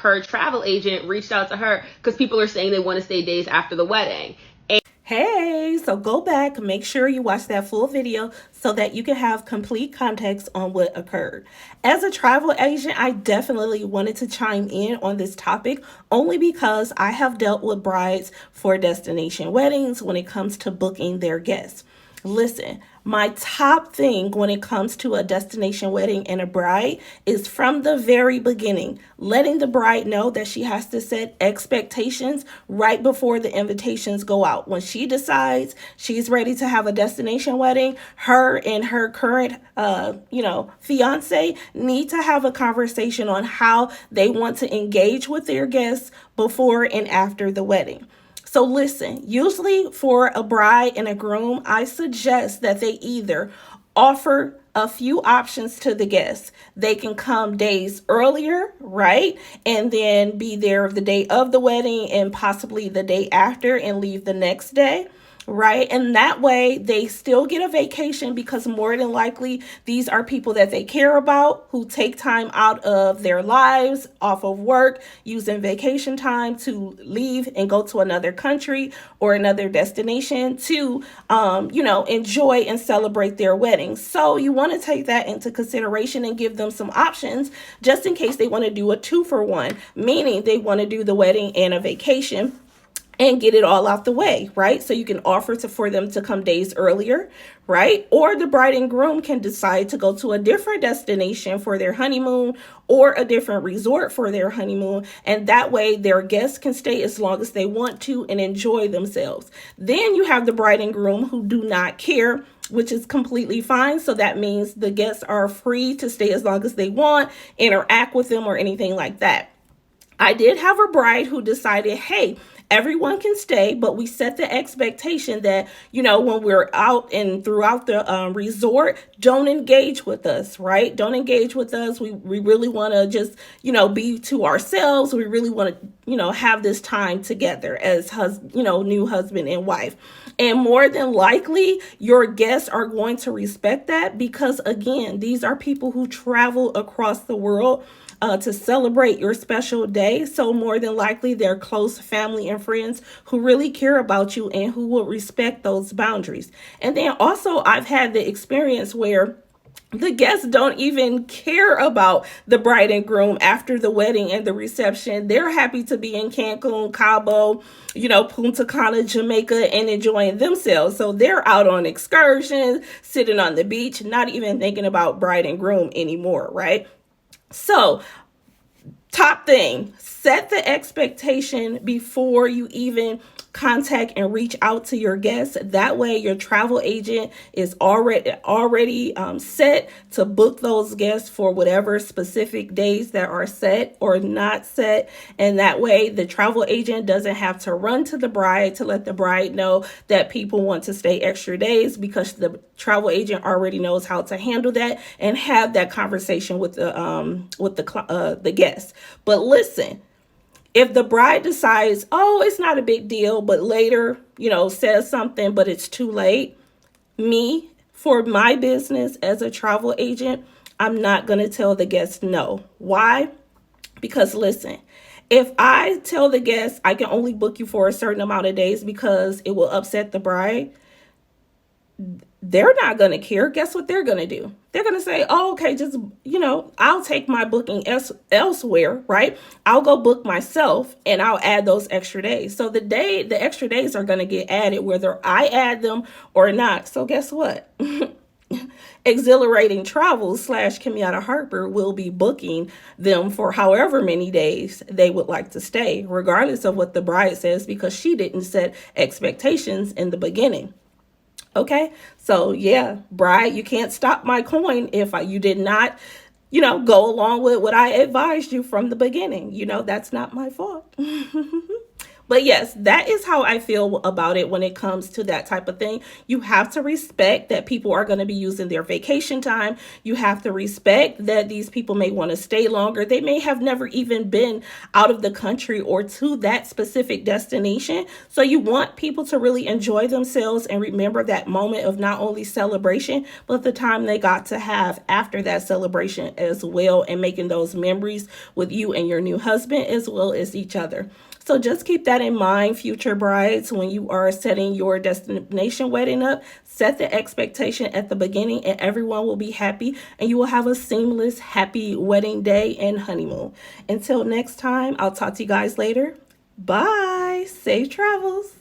her travel agent reached out to her because people are saying they want to stay days after the wedding. Hey, so go back, make sure you watch that full video so that you can have complete context on what occurred. As a travel agent, I definitely wanted to chime in on this topic only because I have dealt with brides for destination weddings when it comes to booking their guests. Listen, my top thing when it comes to a destination wedding and a bride is from the very beginning, letting the bride know that she has to set expectations right before the invitations go out. When she decides she's ready to have a destination wedding, her and her current, fiance need to have a conversation on how they want to engage with their guests before and after the wedding. So listen, usually for a bride and a groom, I suggest that they either offer a few options to the guests. They can come days earlier, right? And then be there the day of the wedding and possibly the day after and leave the next day, right? And that way they still get a vacation because more than likely these are people that they care about who take time out of their lives off of work using vacation time to leave and go to another country or another destination to enjoy and celebrate their wedding. So you want to take that into consideration and give them some options just in case they want to do a 2-for-1, meaning they want to do the wedding and a vacation and get it all out the way, right? So you can offer for them to come days earlier, right? Or the bride and groom can decide to go to a different destination for their honeymoon or a different resort for their honeymoon. And that way their guests can stay as long as they want to and enjoy themselves. Then you have the bride and groom who do not care, which is completely fine. So that means the guests are free to stay as long as they want, interact with them or anything like that. I did have a bride who decided, hey, everyone can stay, but we set the expectation that, when we're out and throughout the resort, don't engage with us, right? Don't engage with us. We really want to just, be to ourselves. We really want to, have this time together as, new husband and wife. And more than likely, your guests are going to respect that because, again, these are people who travel across the world to celebrate your special day. So more than likely, they're close family and friends who really care about you and who will respect those boundaries. And then also, I've had the experience where the guests don't even care about the bride and groom after the wedding and the reception. They're happy to be in Cancun, Cabo, Punta Cana, Jamaica, and enjoying themselves. So they're out on excursions, sitting on the beach, not even thinking about bride and groom anymore, right? So, top thing, set the expectation before you even contact and reach out to your guests. That way your travel agent is already set to book those guests for whatever specific days that are set or not set. And that way the travel agent doesn't have to run to the bride to let the bride know that people want to stay extra days, because the travel agent already knows how to handle that and have that conversation with the guests. But listen, if the bride decides, oh, it's not a big deal, but later, says something, but it's too late, for my business as a travel agent, I'm not going to tell the guests no. Why? Because listen, if I tell the guests I can only book you for a certain amount of days because it will upset the bride, they're not going to care. Guess what they're going to do? They're going to say, oh, okay, just, I'll take my booking elsewhere, right? I'll go book myself and I'll add those extra days. So the extra days are going to get added whether I add them or not. So guess what? Exhilarating Travels / Kenyatta Harper will be booking them for however many days they would like to stay, regardless of what the bride says, because she didn't set expectations in the beginning. Okay, so yeah, bride, you can't stop my coin if you did not, go along with what I advised you from the beginning. That's not my fault. But yes, that is how I feel about it when it comes to that type of thing. You have to respect that people are going to be using their vacation time. You have to respect that these people may want to stay longer. They may have never even been out of the country or to that specific destination. So you want people to really enjoy themselves and remember that moment of not only celebration, but the time they got to have after that celebration as well, and making those memories with you and your new husband as well as each other. So just keep that in mind, future brides, when you are setting your destination wedding up. Set the expectation at the beginning, and everyone will be happy, and you will have a seamless, happy wedding day and honeymoon. Until next time, I'll talk to you guys later. Bye. Safe travels.